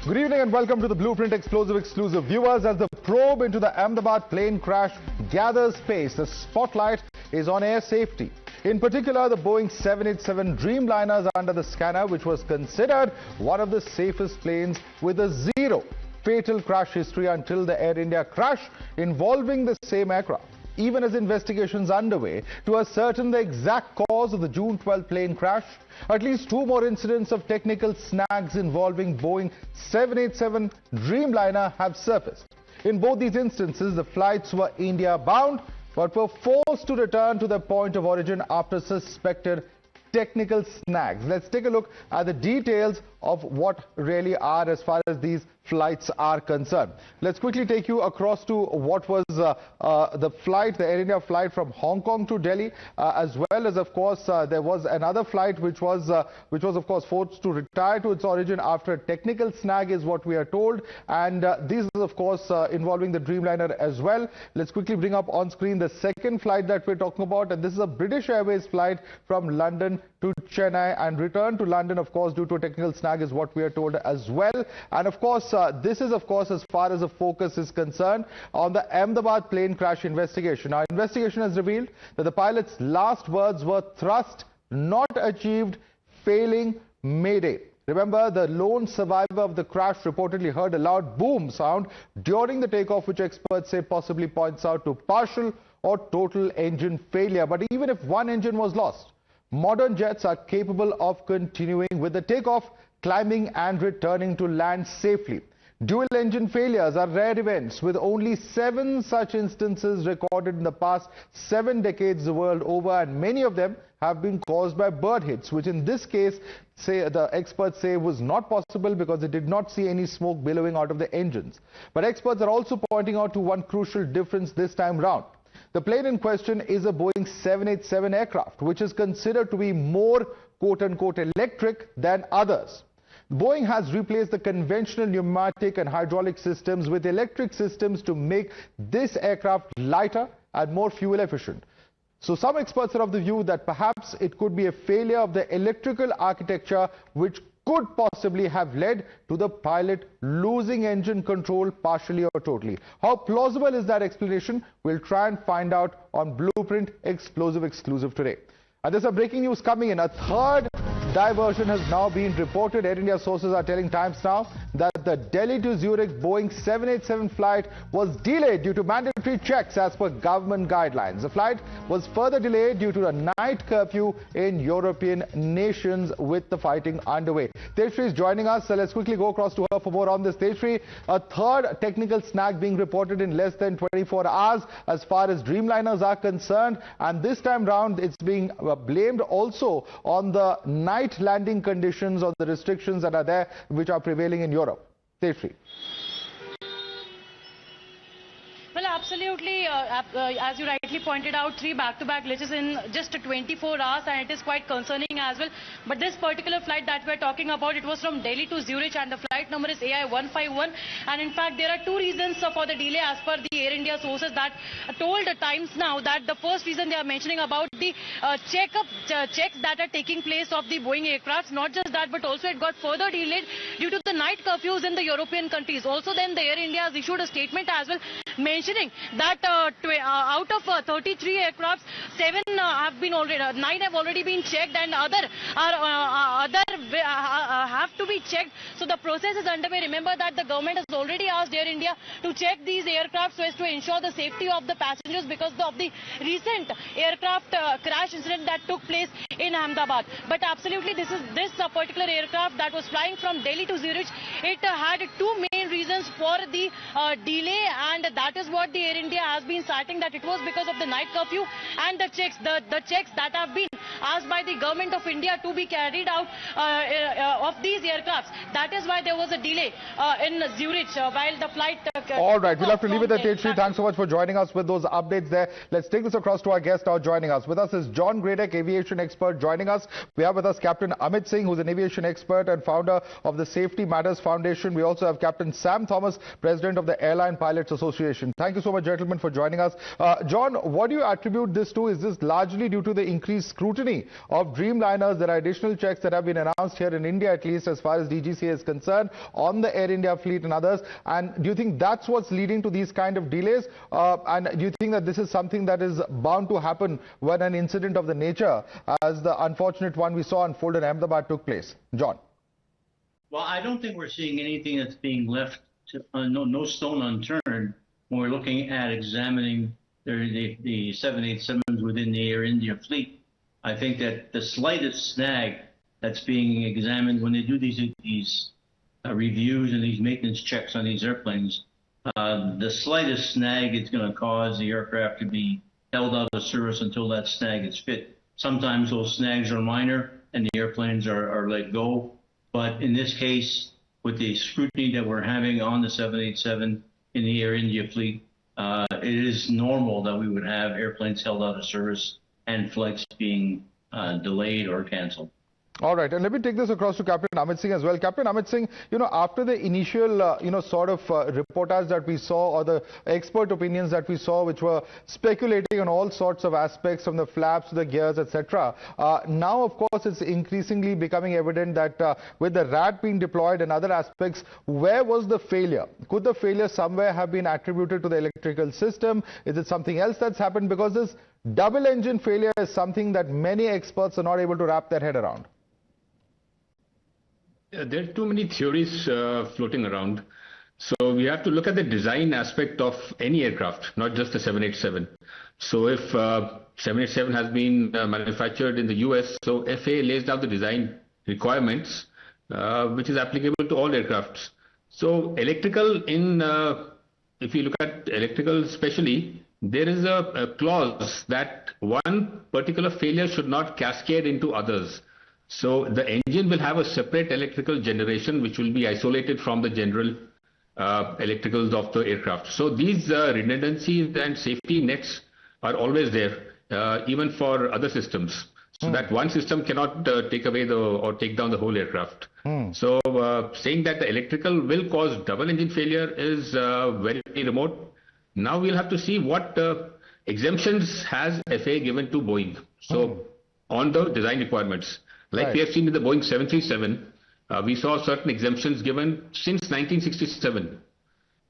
Good evening and welcome to the Blueprint Explosive exclusive. Viewers, as the probe into the Ahmedabad plane crash gathers pace, the spotlight is on air safety. In particular, the Boeing 787 Dreamliners are under the scanner, which was considered one of the safest planes with a zero fatal crash history until the Air India crash involving the same aircraft. Even as investigations underway to ascertain the exact cause of the June 12 plane crash, at least two more incidents of technical snags involving Boeing 787 Dreamliner have surfaced. In both these instances, the flights were India-bound but were forced to return to their point of origin after suspected technical snags. Let's take a look at the details of what really are as far as these flights are concerned. Let's quickly take you across to what was the flight, the Air India flight from Hong Kong to Delhi, as well as, of course, there was another flight which was of course forced to retire to its origin after a technical snag, is what we are told, and this is of course involving the Dreamliner as well. Let's quickly bring up on screen the second flight that we're talking about, and this is a British Airways flight from London to Chennai and return to London, of course, due to a technical snag, is what we are told as well. And of course, this is of course as far as the focus is concerned on the Ahmedabad plane crash investigation. Our investigation has revealed that the pilot's last words were thrust not achieved, failing, mayday. Remember, the lone survivor of the crash reportedly heard a loud boom sound during the takeoff, which experts say possibly points out to partial or total engine failure. But even if one engine was lost, modern jets are capable of continuing with the takeoff, climbing and returning to land safely. Dual engine failures are rare events, with only 7 such instances recorded in the past 7 decades the world over, and many of them have been caused by bird hits, which in this case, the experts say was not possible because they did not see any smoke billowing out of the engines. But experts are also pointing out to one crucial difference this time round. The plane in question is a Boeing 787 aircraft, which is considered to be more quote-unquote electric than others. Boeing has replaced the conventional pneumatic and hydraulic systems with electric systems to make this aircraft lighter and more fuel efficient. So some experts are of the view that perhaps it could be a failure of the electrical architecture, which could possibly have led to the pilot losing engine control partially or totally. How plausible is that explanation? We'll try and find out on Blueprint Explosive exclusive today. And there's a breaking news coming in. A third diversion has now been reported. Air India sources are telling Times Now that the Delhi to Zurich Boeing 787 flight was delayed due to mandatory checks as per government guidelines. The flight was further delayed due to a night curfew in European nations with the fighting underway. Tejshri is joining us, so let's quickly go across to her for more on this. Tejshri, a third technical snag being reported in less than 24 hours as far as Dreamliners are concerned, and this time round it's being blamed also on the night landing conditions or the restrictions that are there, which are prevailing in Europe. Tejshri. Well, absolutely. As you rightly pointed out, 3 back-to-back glitches in just 24 hours, and it is quite concerning as well. But this particular flight that we're talking about, it was from Delhi to Zurich, and the flight number is AI 151. And in fact, there are 2 reasons for the delay as per the Air India sources that told Times Now that the first reason they are mentioning about the checks that are taking place of the Boeing aircrafts. Not just that, but also it got further delayed due to the night curfews in the European countries. Also, then the Air India has issued a statement as well, mentioning that out of 33 aircrafts, 7 have been already, 9 have already been checked, and other have to be checked. So the process is underway. Remember that the government has already asked Air India to check these aircrafts so as to ensure the safety of the passengers because of the recent aircraft crash incident that took place in Ahmedabad. But absolutely, this particular aircraft that was flying from Delhi to Zurich, it had 2 main reasons for the delay, and that is what the Air India has been citing, that it was because of the night curfew and the checks that have been asked by the government of India to be carried out of these aircrafts. That is why there was a delay in Zurich while the flight... All right, we'll have to leave it at Tejshri. Thanks so much for joining us with those updates there. Let's take this across to our guest now joining us. With us is John Gradek, aviation expert, joining us. We have with us Captain Amit Singh, who's an aviation expert and founder of the Safety Matters Foundation. We also have Captain Sam Thomas, President of the Airline Pilots Association. Thank you so much, gentlemen, for joining us. John, what do you attribute this to? Is this largely due to the increased scrutiny journey of Dreamliners. There are additional checks that have been announced here in India, at least as far as DGCA is concerned, on the Air India fleet and others. And do you think that's what's leading to these kind of delays? And do you think that this is something that is bound to happen when an incident of the nature as the unfortunate one we saw unfold in Ahmedabad took place? John. Well, I don't think we're seeing anything that's being left, no stone unturned when we're looking at examining the 787s within the Air India fleet. I think that the slightest snag that's being examined when they do these reviews and these maintenance checks on these airplanes, the slightest snag is going to cause the aircraft to be held out of service until that snag is fit. Sometimes those snags are minor and the airplanes are let go. But in this case, with the scrutiny that we're having on the 787 in the Air India fleet, it is normal that we would have airplanes held out of service and flights being delayed or canceled. All right, and let me take this across to Captain Amit Singh as well. Captain Amit Singh, after the initial, sort of reportage that we saw, or the expert opinions that we saw, which were speculating on all sorts of aspects from the flaps to the gears, etc. Now, of course, it's increasingly becoming evident that with the RAT being deployed and other aspects, where was the failure? Could the failure somewhere have been attributed to the electrical system? Is it something else that's happened? Because this double engine failure is something that many experts are not able to wrap their head around. There are too many theories floating around. So we have to look at the design aspect of any aircraft, not just the 787. So if 787 has been manufactured in the US, so FAA lays down the design requirements, which is applicable to all aircrafts. So electrical, if you look at electrical especially, there is a clause that one particular failure should not cascade into others. So the engine will have a separate electrical generation which will be isolated from the general electricals of the aircraft. So these redundancies and safety nets are always there, even for other systems. So that one system cannot take away or take down the whole aircraft. So saying that the electrical will cause double engine failure is very remote. Now we'll have to see what exemptions has FAA given to Boeing. So on the design requirements. Like we have seen in the Boeing 737, we saw certain exemptions given since 1967.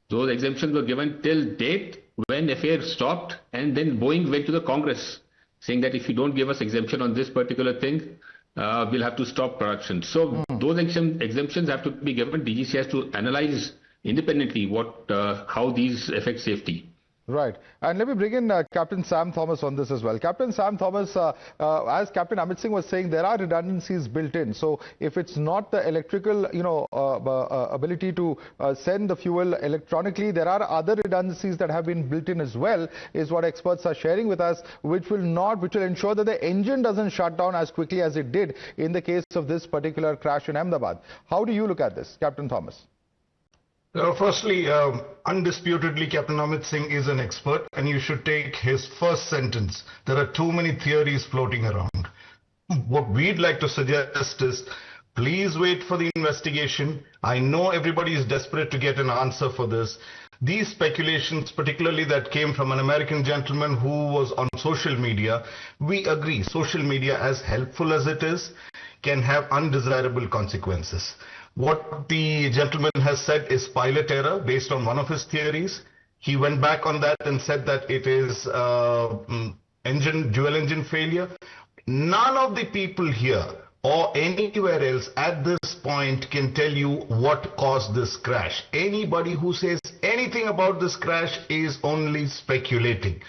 Those exemptions were given till date when FAA stopped, and then Boeing went to the Congress saying that if you don't give us exemption on this particular thing, we'll have to stop production. So those exemptions have to be given. DGC has to analyze independently how these affect safety. Right. And let me bring in Captain Sam Thomas on this as well. Captain Sam Thomas, as Captain Amit Singh was saying, there are redundancies built in. So if it's not the electrical, ability to send the fuel electronically, there are other redundancies that have been built in as well, is what experts are sharing with us, which will ensure that the engine doesn't shut down as quickly as it did in the case of this particular crash in Ahmedabad. How do you look at this, Captain Thomas? Firstly, undisputedly, Captain Amit Singh is an expert, and you should take his first sentence. There are too many theories floating around. What we'd like to suggest is, please wait for the investigation. I know everybody is desperate to get an answer for this. These speculations, particularly that came from an American gentleman who was on social media, we agree, social media, as helpful as it is, can have undesirable consequences. What the gentleman has said is pilot error based on one of his theories. He went back on that and said that it is dual engine failure. None of the people here or anywhere else at this point can tell you what caused this crash. Anybody who says anything about this crash is only speculating.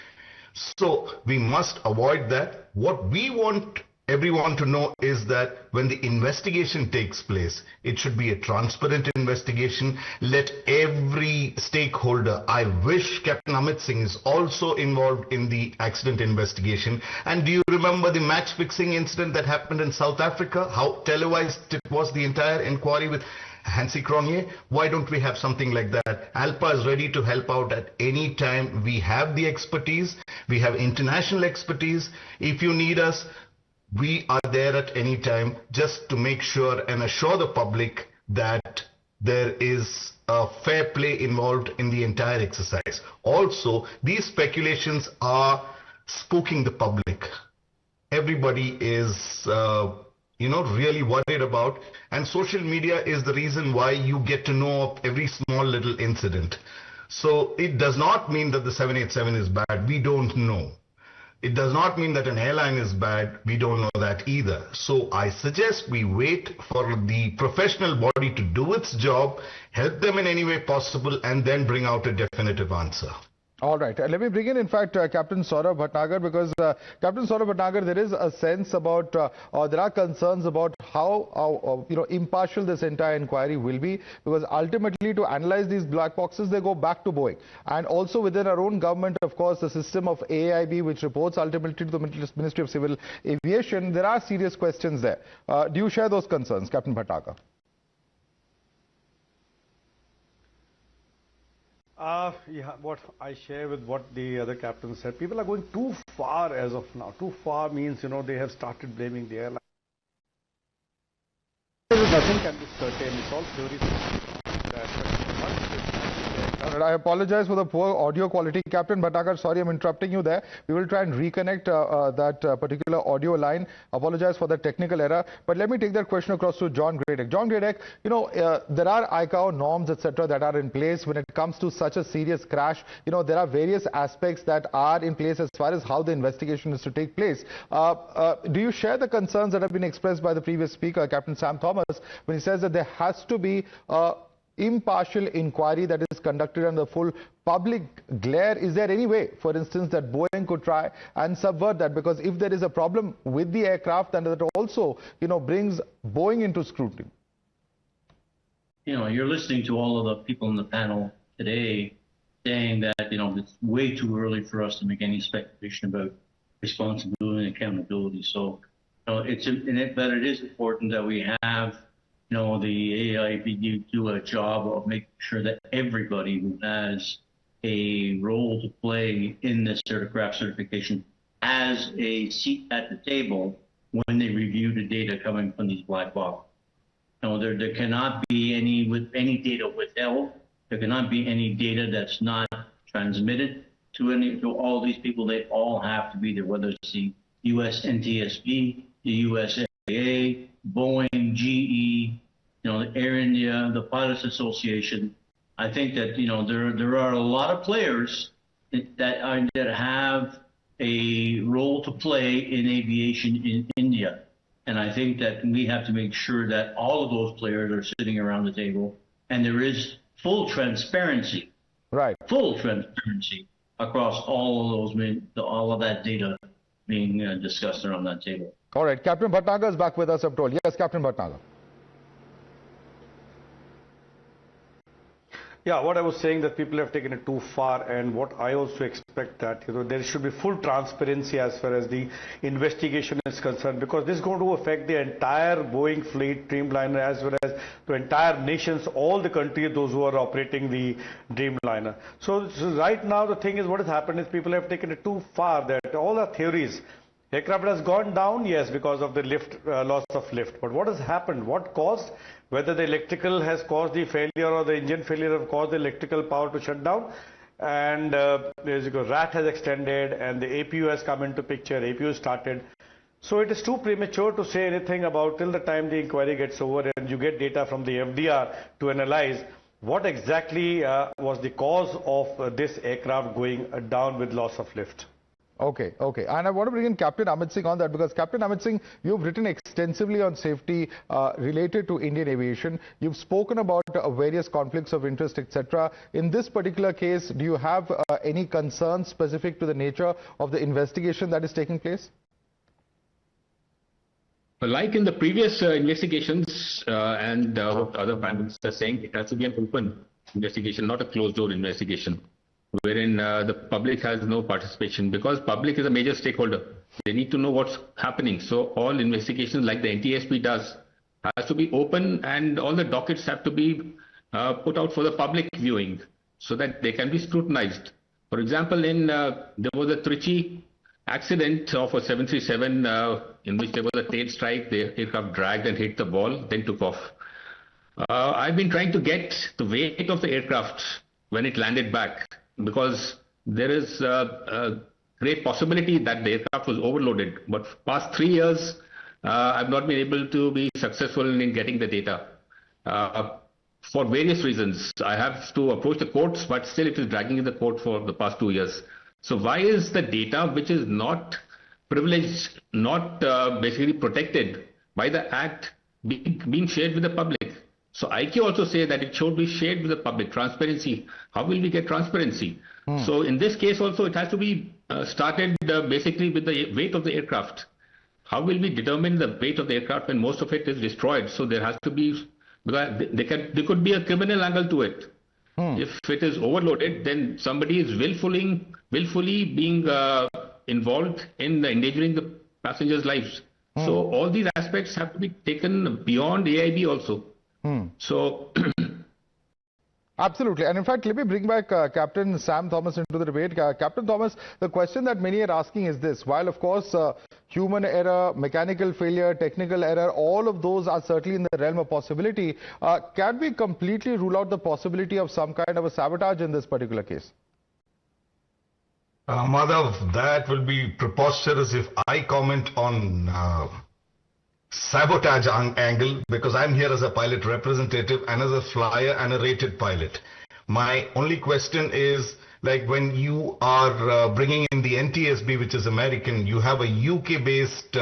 So we must avoid that. What we want everyone to know is that when the investigation takes place, it should be a transparent investigation. Let every stakeholder, I wish Captain Amit Singh is also involved in the accident investigation. And do you remember the match fixing incident that happened in South Africa? How televised it was, the entire inquiry with Hansi Cronje? Why don't we have something like that? ALPA is ready to help out at any time. We have the expertise. We have international expertise. If you need us, we are there at any time, just to make sure and assure the public that there is a fair play involved in the entire exercise. Also, these speculations are spooking the public. everybody is, really worried about. And social media is the reason why you get to know of every small little incident. So it does not mean that the 787 is bad. We don't know. It does not mean that an airline is bad. We don't know that either. So I suggest we wait for the professional body to do its job, help them in any way possible, and then bring out a definitive answer. All right. Let me bring in fact, Captain Saurabh Bhatnagar, because Captain Saurabh Bhatnagar, there is a sense about, or there are concerns about how, impartial this entire inquiry will be, because ultimately to analyze these black boxes, they go back to Boeing. And also within our own government, of course, the system of AIB, which reports ultimately to the Ministry of Civil Aviation, there are serious questions there. Do you share those concerns, Captain Bhatnagar? What I share with what the other captain said, people are going too far as of now. Too far means, they have started blaming the airline. Nothing can be certain. It's all theories. I apologize for the poor audio quality. Captain Bhatnagar, sorry I'm interrupting you there. We will try and reconnect that particular audio line. Apologize for the technical error. But let me take that question across to John Gradek. John Gradek, there are ICAO norms, etc. that are in place when it comes to such a serious crash. There are various aspects that are in place as far as how the investigation is to take place. Do you share the concerns that have been expressed by the previous speaker, Captain Sam Thomas, when he says that there has to be impartial inquiry that is conducted under full public glare? Is there any way, for instance, that Boeing could try and subvert that? Because if there is a problem with the aircraft, then that also, brings Boeing into scrutiny. You're listening to all of the people in the panel today saying that, it's way too early for us to make any speculation about responsibility and accountability. So, but it is important that we have the AIB do a job of making sure that everybody who has a role to play in this aircraft certification has a seat at the table when they review the data coming from these black boxes. There cannot be any data withheld. There cannot be any data that's not transmitted to all these people. They all have to be there, whether it's the US NTSB, the US FAA, Boeing, GE, the Air India, the Pilots Association. I think that there are a lot of players that have a role to play in aviation in India, and I think that we have to make sure that all of those players are sitting around the table, and there is full transparency, right? Full transparency across all of that data being discussed around that table. All right, Captain Bhatnagar is back with us, I'm told. Yes, Captain Bhatnagar. Yeah, what I was saying, that people have taken it too far, and what I also expect that there should be full transparency as far as the investigation is concerned, because this is going to affect the entire Boeing fleet, Dreamliner, as well as the entire nations, all the countries, those who are operating the Dreamliner. So right now the thing is, what has happened is people have taken it too far, that all the theories. Aircraft has gone down, yes, because of the loss of lift. But what has happened? What caused? Whether the electrical has caused the failure or the engine failure have caused the electrical power to shut down. And RAT has extended and the APU has come into picture, APU started. So it is too premature to say anything about till the time the inquiry gets over and you get data from the FDR to analyze what exactly was the cause of this aircraft going down with loss of lift. Okay. And I want to bring in Captain Amit Singh on that, because Captain Amit Singh, you've written extensively on safety related to Indian aviation. You've spoken about various conflicts of interest, etc. In this particular case, do you have any concerns specific to the nature of the investigation that is taking place? Like in the previous investigations and other panels are saying, it has to be an open investigation, not a closed door investigation, wherein the public has no participation, because public is a major stakeholder. They need to know what's happening. So all investigations like the NTSB does has to be open, and all the dockets have to be put out for the public viewing so that they can be scrutinized. For example, there was a Trichy accident of a 737 in which there was a tail strike. The aircraft dragged and hit the wall, then took off. I've been trying to get the weight of the aircraft when it landed back, because there is great possibility that the aircraft was overloaded. But past 3 years, I've not been able to be successful in getting the data. For various reasons, I have to approach the courts, but still it is dragging in the court for the past 2 years. So why is the data which is not privileged, not basically protected by the Act being shared with the public? So IQ also say that it should be shared with the public. Transparency. How will we get transparency? So in this case also it has to be started basically with the weight of the aircraft. How will we determine the weight of the aircraft when most of it is destroyed? So there has to be, because there could be a criminal angle to it. If it is overloaded, then somebody is willfully being involved in endangering the passengers' lives. So all these aspects have to be taken beyond AIB also. So absolutely. And in fact, let me bring back Captain Sam Thomas into the debate. Captain Thomas, the question that many are asking is this. While, of course, human error, mechanical failure, technical error, all of those are certainly in the realm of possibility. Can we completely rule out the possibility of some kind of a sabotage in this particular case? Madhav, that will be preposterous if I comment on sabotage angle, because I'm here as a pilot representative and as a flyer and a rated pilot. My only question is, like, when you are bringing in the NTSB, which is American, you have a UK-based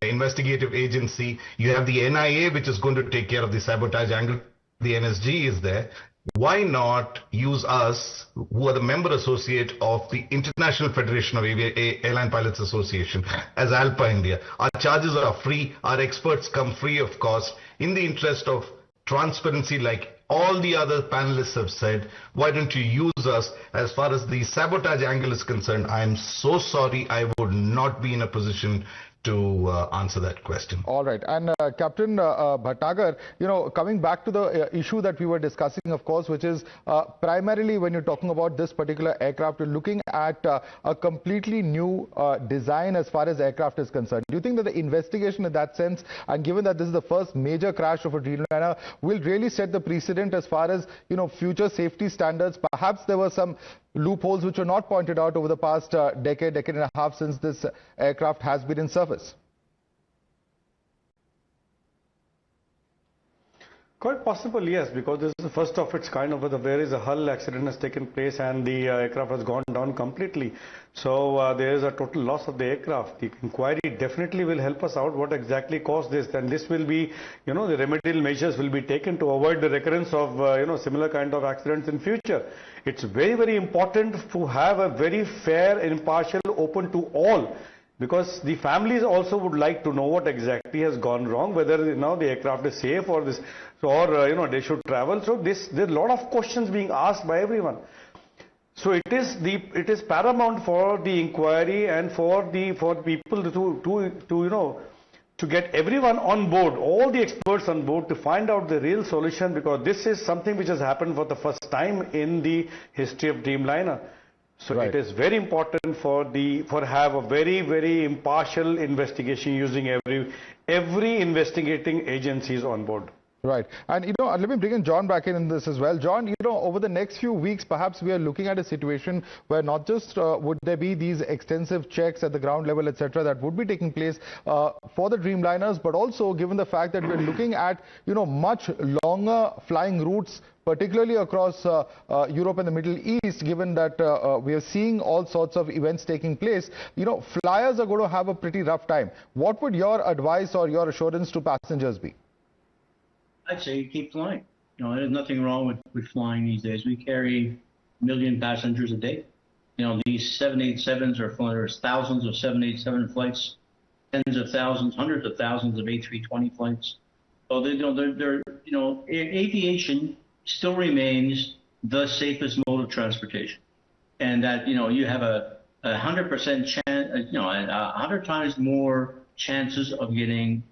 investigative agency, you have the NIA, which is going to take care of the sabotage angle, the NSG is there. Why not use us, who are the member associate of the International Federation of Airline Pilots Association, as ALPA India? Our charges are free, our experts come free of cost. In the interest of transparency, like all the other panelists have said, why don't you use us? As far as the sabotage angle is concerned, I am so sorry, I would not be in a position to answer that question. All right. And Captain Bhatnagar, you know, coming back to the issue that we were discussing, of course, which is primarily when you're talking about this particular aircraft, you're looking at a completely new design as far as aircraft is concerned. Do you think that the investigation in that sense, and given that this is the first major crash of a Dreamliner, will really set the precedent as far as, you know, future safety standards? Perhaps there were some loopholes which were not pointed out over the past decade and a half since this aircraft has been in service. Quite possible, yes, because this is the first of its kind over where is a hull accident has taken place and the aircraft has gone down completely. So there is a total loss of the aircraft. The inquiry definitely will help us out what exactly caused this, and this will be, you know, the remedial measures will be taken to avoid the recurrence of, you know, similar kind of accidents in future. It's very, very important to have a very fair, impartial, open to all, because the families also would like to know what exactly has gone wrong, whether, you know, the aircraft is safe or this, or you know, they should travel. So there's a lot of questions being asked by everyone. So it is paramount for the inquiry and for people to you know, to get everyone on board, all the experts on board, to find out the real solution, because this is something which has happened for the first time in the history of Dreamliner. So it is very important for have a very, very impartial investigation using every investigating agencies on board. Right. And, you know, let me bring in John back in this as well. John, you know, over the next few weeks, perhaps we are looking at a situation where not just would there be these extensive checks at the ground level, etc., that would be taking place for the Dreamliners, but also given the fact that we're looking at, you know, much longer flying routes, particularly across Europe and the Middle East, given that we are seeing all sorts of events taking place, you know, flyers are going to have a pretty rough time. What would your advice or your assurance to passengers be? I'd say you keep flying. You know, there's nothing wrong with flying these days. We carry 1 million passengers a day. You know, these 787s are flying. There's thousands of 787 flights, tens of thousands, hundreds of thousands of A320 flights. So aviation still remains the safest mode of transportation, and that, you know, you have a 100% chance, you know, 100 times more chances of getting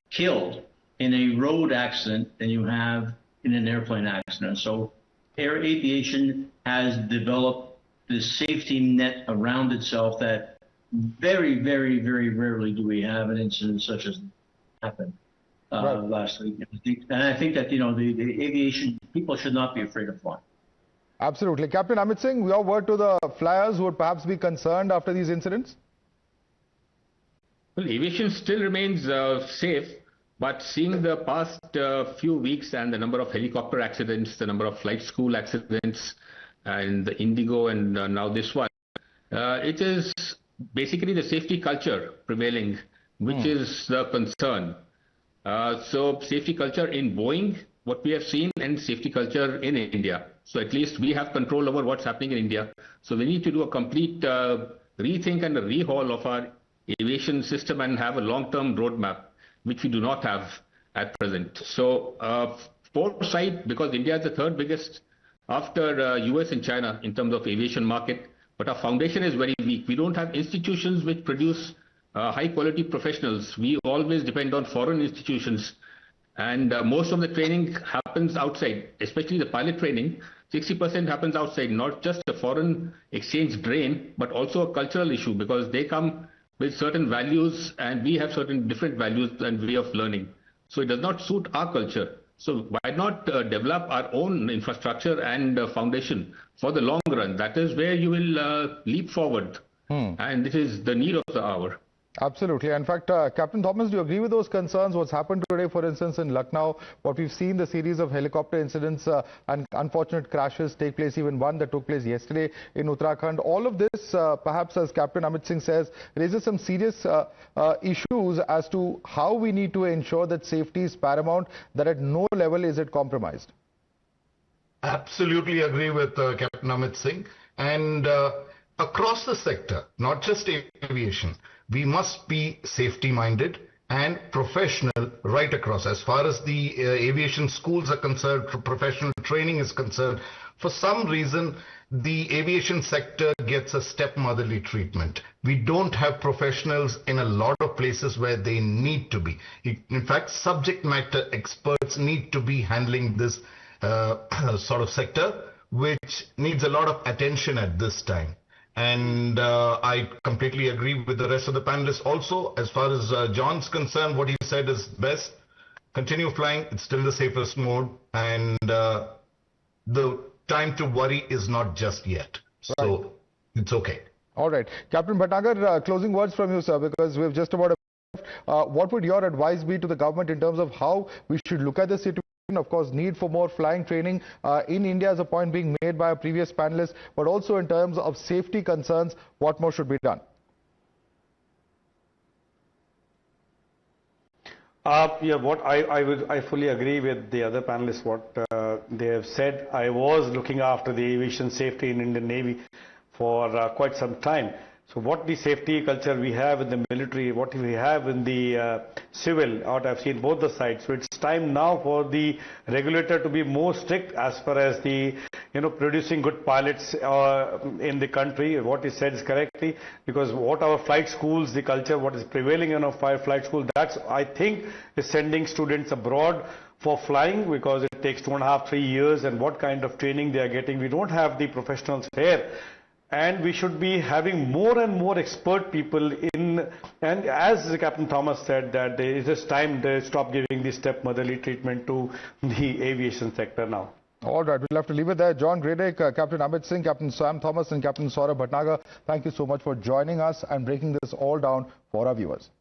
killed in a road accident than you have in an airplane accident. So air aviation has developed this safety net around itself that very, very, very rarely do we have an incident such as happened last week. And I think that, you know, the aviation people should not be afraid of flying. Absolutely. Captain Amit Singh, your word to the flyers who would perhaps be concerned after these incidents? Well, aviation still remains safe, but seeing the past few weeks and the number of helicopter accidents, the number of flight school accidents, and the Indigo and now this one, it is basically the safety culture prevailing, which is the concern. So safety culture in Boeing, what we have seen, and safety culture in India. So at least we have control over what's happening in India. So we need to do a complete rethink and a rehaul of our aviation system and have a long-term roadmap, which we do not have at present. So foresight, because India is the third biggest after US and China in terms of aviation market, but our foundation is very weak. We don't have institutions which produce high-quality professionals. We always depend on foreign institutions, and most of the training happens outside, especially the pilot training. 60% happens outside, not just a foreign exchange drain, but also a cultural issue, because they come with certain values and we have certain different values and way of learning. So it does not suit our culture. So why not develop our own infrastructure and foundation for the long run? That is where you will leap forward. And this is the need of the hour. Absolutely. In fact, Captain Thomas, do you agree with those concerns? What's happened today, for instance, in Lucknow, what we've seen, the series of helicopter incidents and unfortunate crashes take place, even one that took place yesterday in Uttarakhand. All of this, perhaps, as Captain Amit Singh says, raises some serious issues as to how we need to ensure that safety is paramount, that at no level is it compromised. Absolutely agree with Captain Amit Singh. And across the sector, not just aviation, we must be safety-minded and professional right across. As far as the aviation schools are concerned, professional training is concerned, for some reason, the aviation sector gets a stepmotherly treatment. We don't have professionals in a lot of places where they need to be. In fact, subject matter experts need to be handling this sort of sector, which needs a lot of attention at this time. And I completely agree with the rest of the panelists also. As far as John's concerned, what he said is best. Continue flying. It's still the safest mode. And the time to worry is not just yet. So it's okay. All right. Captain Bhatnagar, closing words from you, sir, because we've just about what would your advice be to the government in terms of how we should look at the situation? Of course, need for more flying training in India as a point being made by a previous panelist, but also in terms of safety concerns, what more should be done? What I fully agree with the other panelists, what they have said. I was looking after the aviation safety in Indian Navy for quite some time. So what the safety culture we have in the military, what we have in the civil, what I've seen both the sides. So it's time now for the regulator to be more strict as far as the, producing good pilots in the country. What he said is correctly, because what our flight schools, the culture, what is prevailing in our flight school, that's, I think, is sending students abroad for flying, because it takes 2.5, 3 years, and what kind of training they are getting. We don't have the professionals here. And we should be having more and more expert people in, and as Captain Thomas said, that it is time to stop giving the stepmotherly treatment to the aviation sector now. All right, we'll have to leave it there. John Gradek, Captain Amit Singh, Captain Sam Thomas and Captain Saurabh Bhatnagar, thank you so much for joining us and breaking this all down for our viewers.